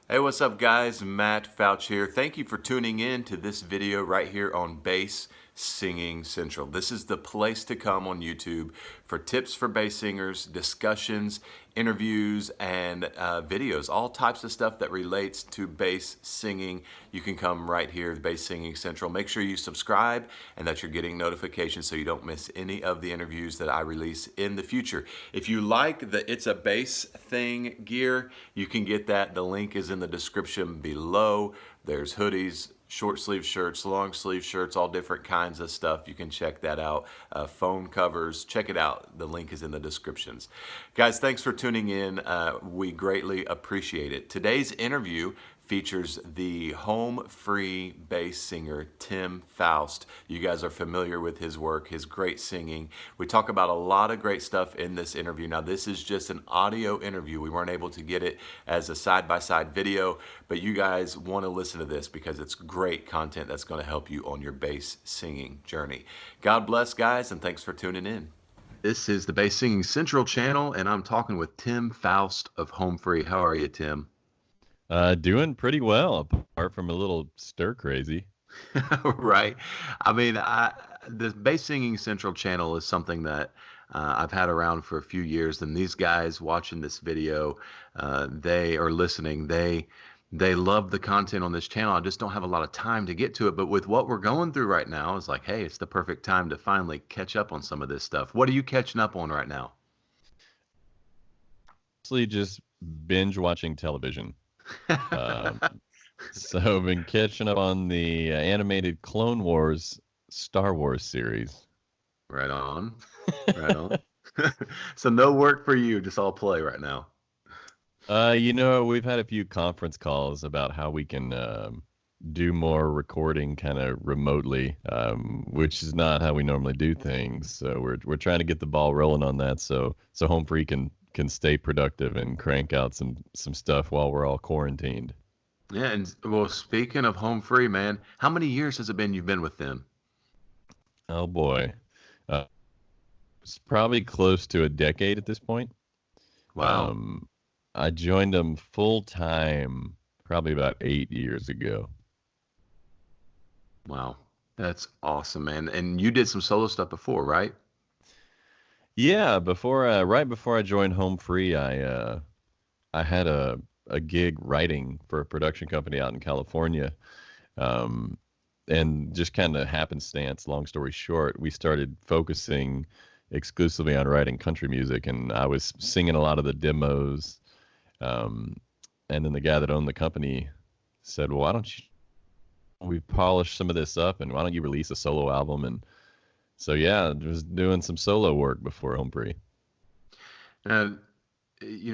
Hey, what's up, guys? Matt Fouch here. Thank you for tuning in to this video right here on Bass Singing Central. This is the place to come on YouTube for tips for bass singers, discussions, interviews, and videos. All types of stuff that relates to bass singing. You can come right here, Bass Singing Central. Make sure you subscribe and that you're getting notifications so you don't miss any of the interviews that I release in the future. If you like the It's a Bass Thing gear, you can get that. The link is in the description below. There's hoodies, short sleeve shirts, long sleeve shirts, all different kinds of stuff. You can check that out. Phone covers, check it out. The link is in the descriptions. Guys, thanks for tuning in. We greatly appreciate it. Today's interview features the home free bass singer Tim Foust. You guys are familiar with his work, his great singing. We talk about a lot of great stuff in this interview. Now, this is just an audio interview. We weren't able to get it as a side-by-side video, but you guys want to listen to this because it's great content that's going to help you on your bass singing journey. God bless, guys, and thanks for tuning in. This is the Bass Singing Central channel, and I'm talking with Tim Foust of Home Free. How are you, Tim? Doing pretty well, apart from a little stir crazy. Right. I mean, the Bass Singing Central channel is something that I've had around for a few years, and these guys watching this video, they are listening. They love the content on this channel. I just don't have a lot of time to get to it. But with what we're going through right now, it's like, hey, it's the perfect time to finally catch up on some of this stuff. What are you catching up on right now? Mostly just binge watching television. Um, so I've been catching up on the animated Clone Wars Star Wars series. Right on. Right on. So no work for you, just all play right now. We've had a few conference calls about how we can do more recording kind of remotely, which is not how we normally do things. So we're trying to get the ball rolling on that, so Home Free can stay productive and crank out some stuff while we're all quarantined. Yeah, and well, speaking of Home Free, man, how many years has it been you've been with them? Oh boy, uh, it's probably close to a decade at this point. Wow. Um, I joined them full time probably about 8 years ago. Wow. That's awesome, man. And you did some solo stuff before, right? Yeah, right before I joined Home Free, I had a gig writing for a production company out in California. Um, and just kind of happenstance, long story short, we started focusing exclusively on writing country music, and I was singing a lot of the demos. Um, and then the guy that owned the company said, "Well, why don't you we polish some of this up, and why don't you release a solo album?" And so yeah, just doing some solo work before Home Free. Uh,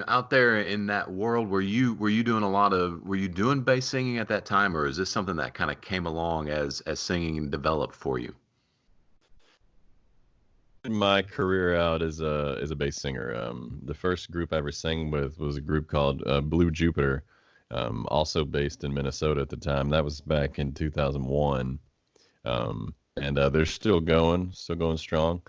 out there in that world, were you doing a lot of were you doing bass singing at that time, or is this something that kind of came along as singing developed for you? My career out as a bass singer. The first group I ever sang with was a group called Blue Jupiter, also based in Minnesota at the time. That was back in 2001, and they're still going strong.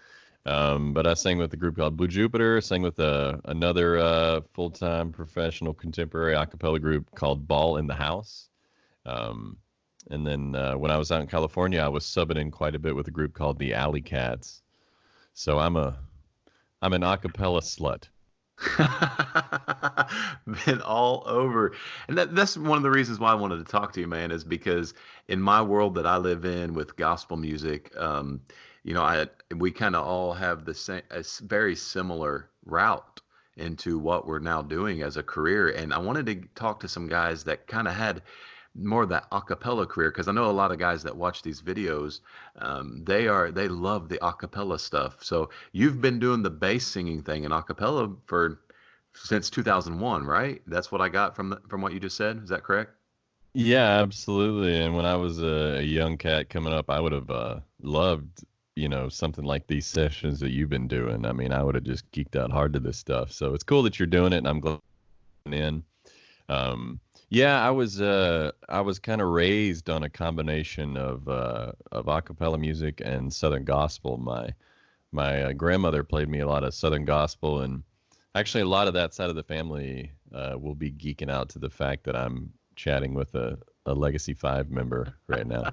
But I sang with a group called Blue Jupiter. Sang with another full-time professional contemporary a cappella group called Ball in the House. Um, and then when I was out in California, I was subbing in quite a bit with a group called the Alley Cats. So I'm an a cappella slut. Been all over. And that's one of the reasons why I wanted to talk to you, man, is because in my world that I live in with gospel music, I we kind of all have the same, a very similar route into what we're now doing as a career. And I wanted to talk to some guys that kind of had more of that a cappella career because I know a lot of guys that watch these videos, they love the a cappella stuff. So you've been doing the bass singing thing in a cappella for since 2001, right? That's what I got from what you just said. Is that correct? Yeah, absolutely. And when I was a young cat coming up, I would have loved, something like these sessions that you've been doing. I mean, I would have just geeked out hard to this stuff. So it's cool that you're doing it, and I'm glad you're in. Yeah, I was kind of raised on a combination of a cappella music and Southern gospel. My grandmother played me a lot of Southern gospel, and actually a lot of that side of the family will be geeking out to the fact that I'm chatting with a Legacy 5 member right now.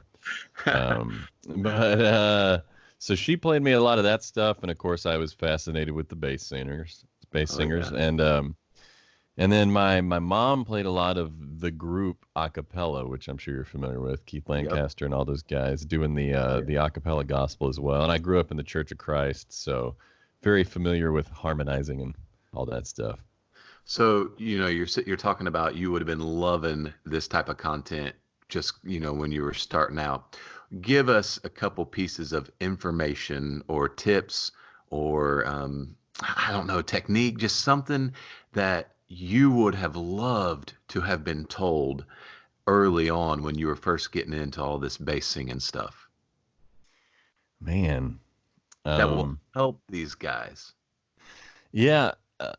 But so she played me a lot of that stuff, and of course I was fascinated with the bass Oh yeah. singers, and then my mom played a lot of the group a cappella, which I'm sure you're familiar with, Keith Yep. Lancaster and all those guys doing Oh yeah. the a cappella gospel as well. And I grew up in the Church of Christ, so very familiar with harmonizing and all that stuff. So, you're talking about you would have been loving this type of content just, when you were starting out. Give us a couple pieces of information or tips or I don't know, technique, just something that you would have loved to have been told early on when you were first getting into all this bass singing stuff Man, that will um, help these guys. yeah.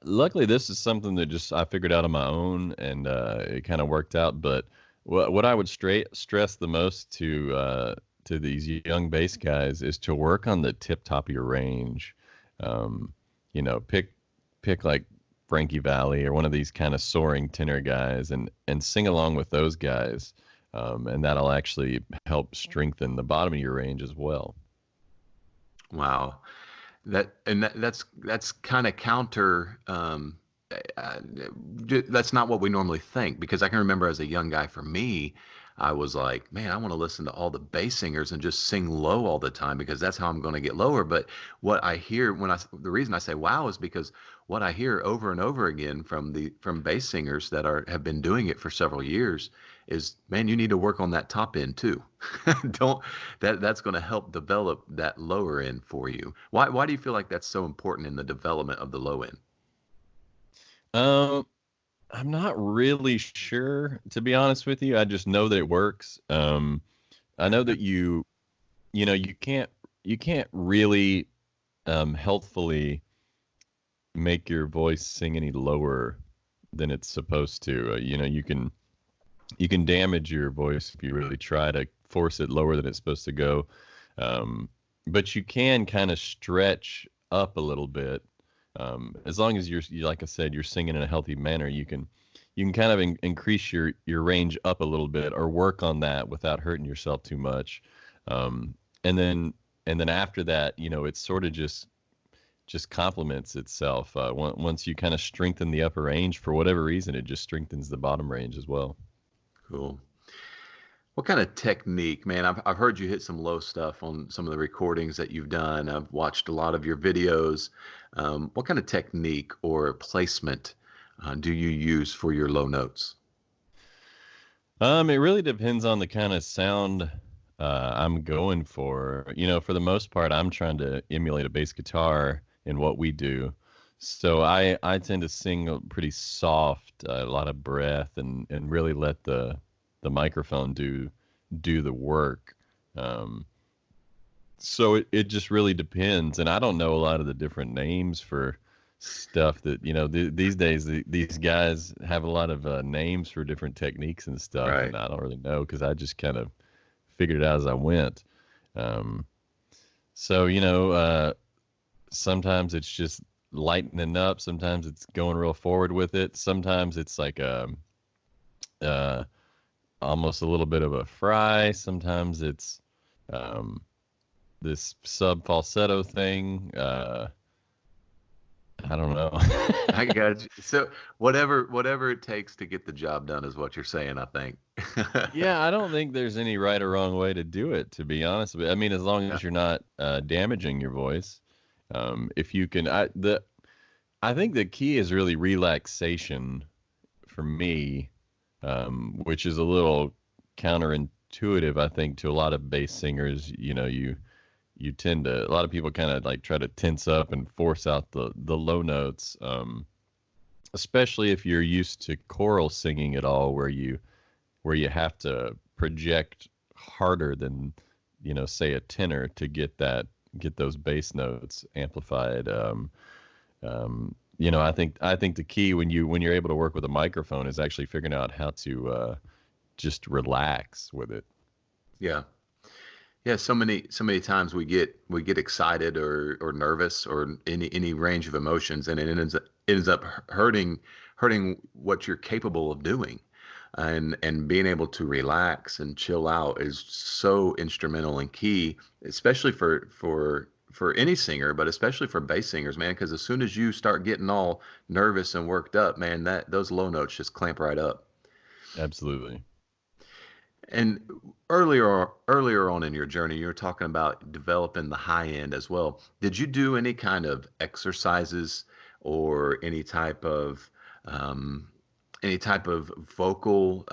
Luckily, this is something that just I figured out on my own, and it kind of worked out. But what I would stress the most to these young bass guys is to work on the tip top of your range. Um, pick like Frankie Valli or one of these kind of soaring tenor guys, and sing along with those guys, and that'll actually help strengthen the bottom of your range as well. Wow. That's kind of counter. Uh, that's not what we normally think because I can remember as a young guy, for me, I was like, man, I want to listen to all the bass singers and just sing low all the time because that's how I'm going to get lower. But what I hear the reason I say wow is because what I hear over and over again from bass singers that have been doing it for several years is, man, you need to work on that top end too. Don't that's going to help develop that lower end for you. Why do you feel like that's so important in the development of the low end? Um, I'm not really sure, to be honest with you. I just know that it works. I know that you can't really healthfully make your voice sing any lower than it's supposed to. You can damage your voice if you really try to force it lower than it's supposed to go. Um, but you can kind of stretch up a little bit. As long as like I said, you're singing in a healthy manner, you can kind of increase your range up a little bit or work on that without hurting yourself too much. Um, and then and then after that, it sort of just complements itself. Once you kind of strengthen the upper range for whatever reason, it just strengthens the bottom range as well. Cool. What kind of technique, man? I've heard you hit some low stuff on some of the recordings that you've done. I've watched a lot of your videos. What kind of technique or placement do you use for your low notes? It really depends on the kind of sound I'm going for. For the most part, I'm trying to emulate a bass guitar in what we do. So I tend to sing pretty soft, a lot of breath, and really let the microphone do the work. Um, so it just really depends, and I don't know a lot of the different names for stuff that these days these guys have a lot of names for different techniques and stuff, Right. and I don't really know because I just kind of figured it out as I went. Um, so sometimes it's just lightening up, sometimes it's going real forward with it, sometimes it's like uh, almost a little bit of a fry, sometimes it's um, this sub falsetto thing. I don't know. I got you. So whatever it takes to get the job done is what you're saying, I think. Yeah, I don't think there's any right or wrong way to do it, to be honest with you. I mean, as long Yeah. as you're not damaging your voice. If you can, I think the key is really relaxation for me, which is a little counterintuitive, I think, to a lot of bass singers. You tend to, a lot of people kind of like try to tense up and force out the low notes, especially if you're used to choral singing at all, where you have to project harder than say a tenor to get those bass notes amplified. I think the key when you're able to work with a microphone is actually figuring out how to just relax with it. Yeah. Yeah, so many times we get excited or nervous or any range of emotions, and it ends up hurting what you're capable of doing. And being able to relax and chill out is so instrumental and key, especially for any singer, but especially for bass singers, man. Because as soon as you start getting all nervous and worked up, man, that those low notes just clamp right up. Absolutely. And earlier on in your journey, you were talking about developing the high end as well. Did you do any kind of exercises or um, any type of vocal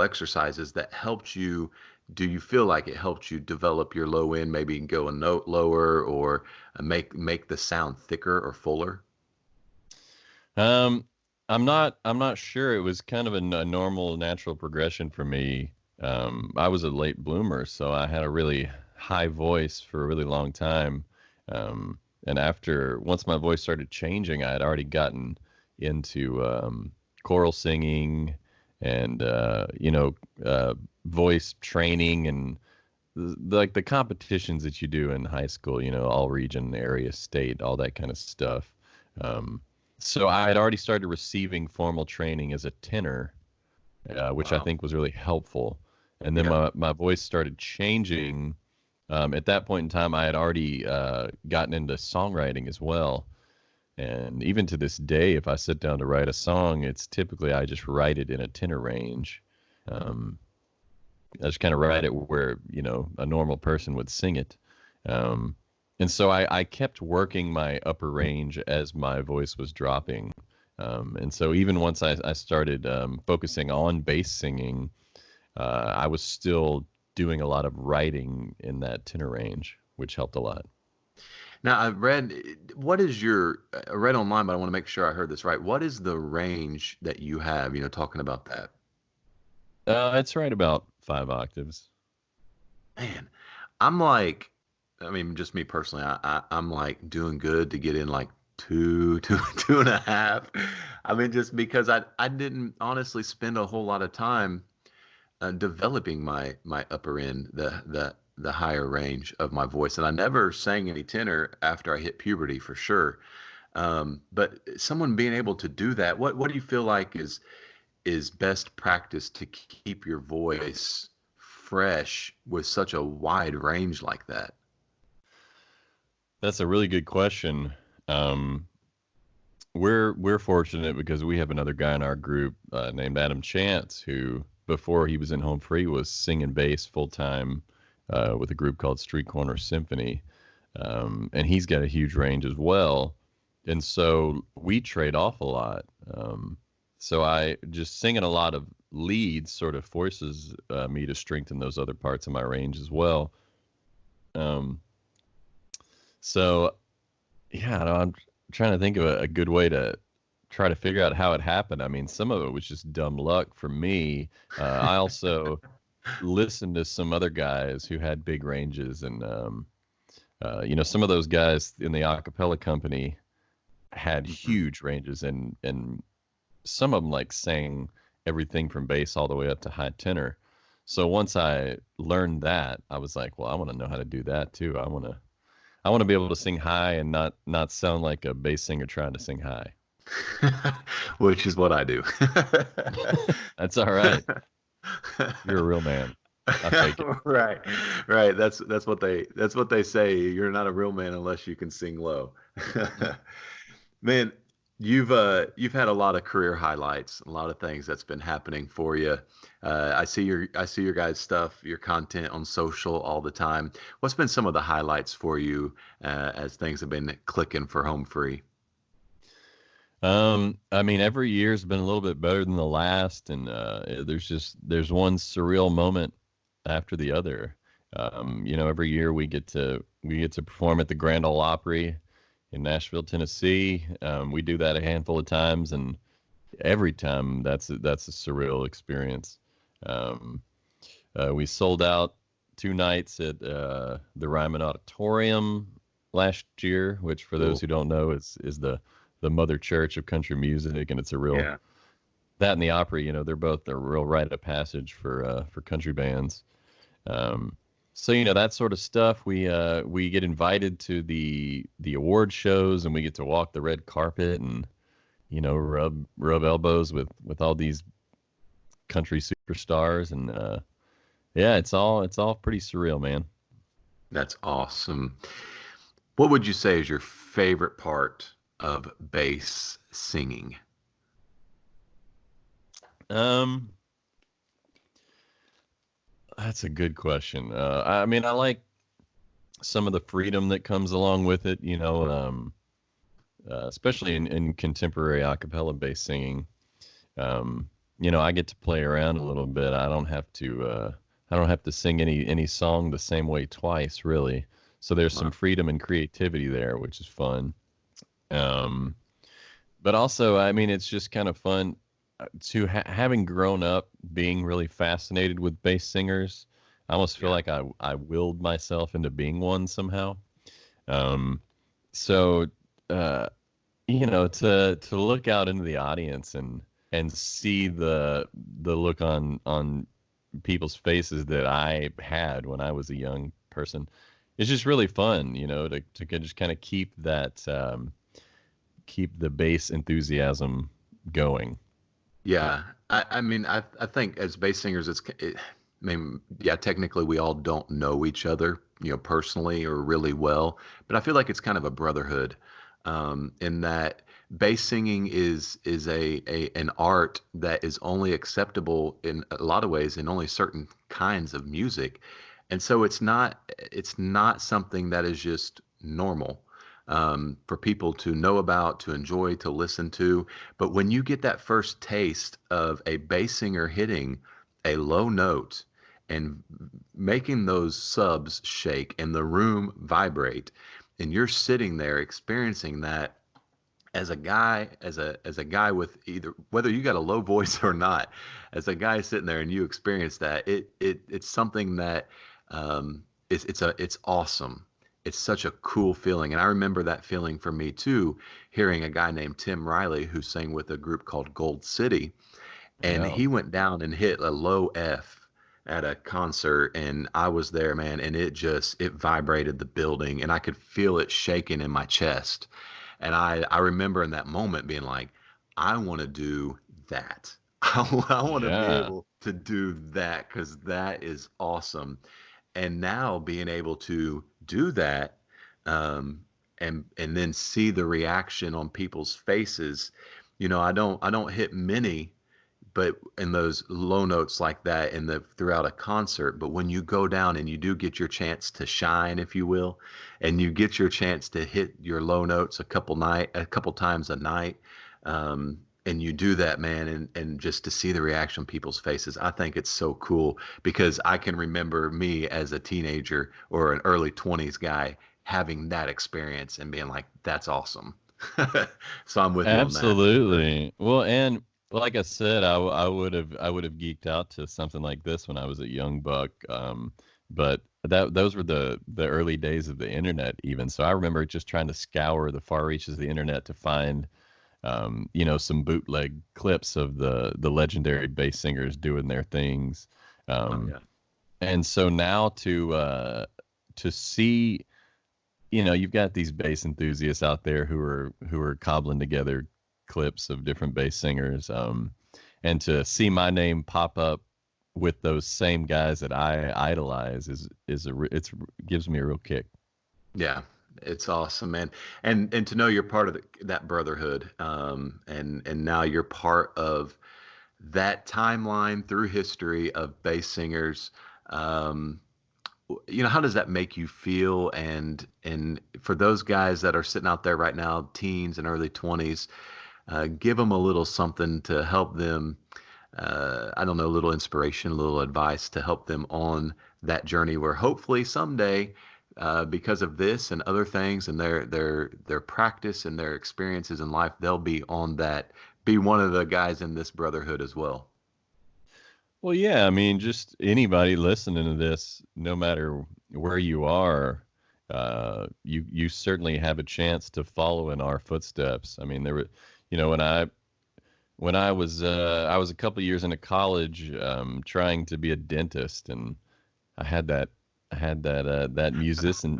exercises that helped you? Do you feel like it helped you develop your low end, maybe go a note lower or make the sound thicker or fuller? Um, I'm not sure. It was kind of a normal, natural progression for me. I was a late bloomer, so I had a really high voice for a really long time. And once my voice started changing, I had already gotten into choral singing and voice training and like the competitions that you do in high school, all region, area, state, all that kind of stuff. Um, so I had already started receiving formal training as a tenor, which I Wow. think was really helpful. And then Yeah. my voice started changing. At that point in time, I had already gotten into songwriting as well. And even to this day, if I sit down to write a song, it's typically I just write it in a tenor range. Um, I just kind of write it where, a normal person would sing it. Um, and so I kept working my upper range as my voice was dropping. And so even once I started focusing on bass singing, I was still doing a lot of writing in that tenor range, which helped a lot. Now, what is I read online, but I want to make sure I heard this right. What is the range that you have, talking about that? It's right about 5 octaves. Man, I'm like, I mean, just me personally, I'm like doing good to get in like two and a half. I mean, just because I didn't honestly spend a whole lot of time developing my upper end, the higher range of my voice, and I never sang any tenor after I hit puberty for sure. But someone being able to do that, what do you feel like is best practice to keep your voice fresh with such a wide range like that? That's a really good question. Um, we're fortunate because we have another guy in our group named Adam Chance who, before he was in Home Free, was singing bass full time with a group called Street Corner Symphony, and he's got a huge range as well. And so we trade off a lot. So I just singing a lot of leads sort of forces me to strengthen those other parts of my range as well. Um, so yeah, no, I'm trying to think of a good way to try to figure out how it happened. I mean, some of it was just dumb luck for me. I also listened to some other guys who had big ranges, and some of those guys in the acapella company had Mhm. huge ranges, and some of them like sang everything from bass all the way up to high tenor. So once I learned that, I was like, well, I want to know how to do that too. I want to be able to sing high and not sound like a bass singer trying to sing high. Which is what I do. That's all right. You're a real man. I fake it. Right, right. That's what they say. You're not a real man unless you can sing low. Man, you've had a lot of career highlights, a lot of things that's been happening for you. I see your guys' stuff, your content on social all the time. What's been some of the highlights for you as things have been clicking for Home Free? I mean, every year's been a little bit better than the last, and there's one surreal moment after the other. Every year we get to perform at the Grand Ole Opry in Nashville, Tennessee. We do that a handful of times, and every time that's a surreal experience. Um, we sold out 2 nights at the Ryman Auditorium last year, which for those Cool. who don't know is the mother church of country music, and it's a real Yeah. that and the Opry. They're a real rite of passage for country bands. Um, so that sort of stuff. We get invited to the award shows, and we get to walk the red carpet, and rub elbows with all these country superstars, and yeah, it's all pretty surreal, man. That's awesome. What would you say is your favorite part of bass singing? Um, that's a good question. I mean, I like some of the freedom that comes along with it, especially in contemporary a cappella bass singing. Um, I get to play around a little bit. I don't have to sing any song the same way twice, really. So there's some Wow. freedom and creativity there, which is fun. Um, but also, I mean, it's just kind of fun to having grown up being really fascinated with bass singers. I almost feel Yeah. like I willed myself into being one somehow. Um, so uh, to look out into the audience and see the look on people's faces that I had when I was a young person, it's just really fun, to just kind of keep the bass enthusiasm going. Yeah. I mean, I think as bass singers, I mean, yeah, technically we all don't know each other, personally or really well, but I feel like it's kind of a brotherhood, in that bass singing is an art that is only acceptable in a lot of ways in only certain kinds of music. And so it's not something that is just normal, for people to know about, to enjoy, to listen to. But when you get that first taste of a bass singer hitting a low note and making those subs shake and the room vibrate, and you're sitting there experiencing that as a guy with either whether you got a low voice or not, as a guy sitting there and you experience that, it's something that, it's awesome. It's such a cool feeling, and I remember that feeling for me too, hearing a guy named Tim Riley who sang with a group called Gold City, and Yeah, he went down and hit a low F at a concert, and I was there, man, and it vibrated the building, and I could feel it shaking in my chest. And I remember in that moment being like, I want to do that. I want to be yeah, able to do that because that is awesome. And now being able to do that, um, and then see the reaction on people's faces. I don't hit many, but in those low notes like that in the throughout a concert. But when you go down and you do get your chance to shine, if you will, and you get your chance to hit your low notes a couple times a night, and you do that, man, and just to see the reaction on people's faces, I think it's so cool because I can remember me as a teenager or an early 20s guy having that experience and being like, that's awesome. So I'm with you on that for sure. absolutely. Well, and like I said, I would have geeked out to something like this when I was a young buck. But those were the early days of the internet, even. So I remember just trying to scour the far reaches of the internet to find, some bootleg clips of the legendary bass singers doing their things. Oh Um, yeah. and so now to see, you've got these bass enthusiasts out there who are cobbling together clips of different bass singers, and to see my name pop up with those same guys that I idolize it's gives me a real kick. Yeah, it's awesome, man. And to know you're part of that brotherhood, and now you're part of that timeline through history of bass singers. Um, how does that make you feel? And for those guys that are sitting out there right now, teens and early 20s, give them a little something to help them. I don't know, a little inspiration, a little advice to help them on that journey where hopefully someday, because of this and other things and their practice and their experiences in life, they'll be one of the guys in this brotherhood as well. Well, yeah, I mean, just anybody listening to this, no matter where you are, you certainly have a chance to follow in our footsteps. I mean, there were, when I was a couple years into college, trying to be a dentist, and I had that I had that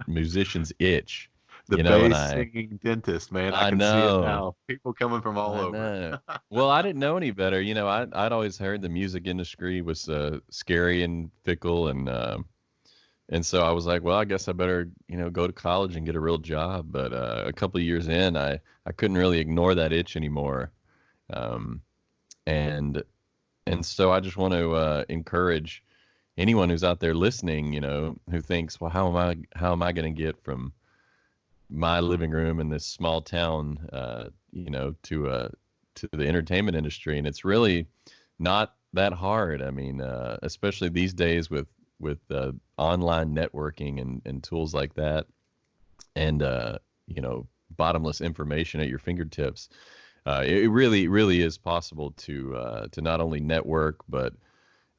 musician's itch. The And bass singing dentist, man. I I can see it know. now. People coming from all I over. know. Well, I didn't know any better. I'd always heard the music industry was scary and fickle, and so I was like, well, I guess I better go to college and get a real job. But a couple of years in, I couldn't really ignore that itch anymore, um, and and so I just want to encourage anyone who's out there listening, who thinks, well, how am I going to get from my living room in this small town, to the entertainment industry, and it's really not that hard. I mean, especially these days with online networking and tools like that, and bottomless information at your fingertips. It really is possible to not only network but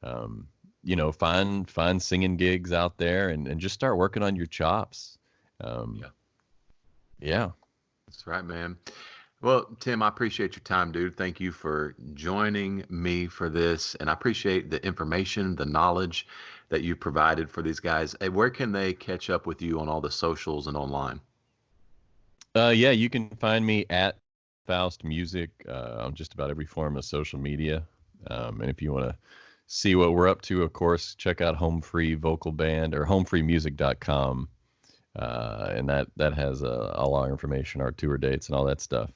find singing gigs out there and just start working on your chops. Um, Yeah, yeah. that's right, man. Well, Tim, I appreciate your time, dude. Thank you for joining me for this. And I appreciate the information, the knowledge that you provided for these guys. Hey, where can they catch up with you on all the socials and online? Yeah, you can find me at Foust Music on just about every form of social media. And if you want to see what we're up to, of course, check out Home Free Vocal Band or homefreemusic.com. And that has all our information, our tour dates, and all that stuff.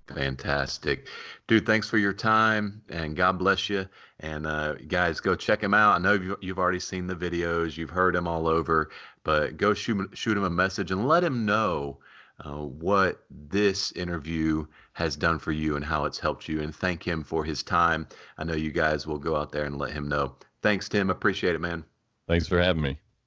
Fantastic. Dude, thanks for your time and God bless you. And guys, go check him out. I know you've already seen the videos, you've heard him all over, but go shoot him a message and let him know what this interview has done for you and how it's helped you. And thank him for his time. I know you guys will go out there and let him know. Thanks, Tim. Appreciate it, man. Thanks for having me.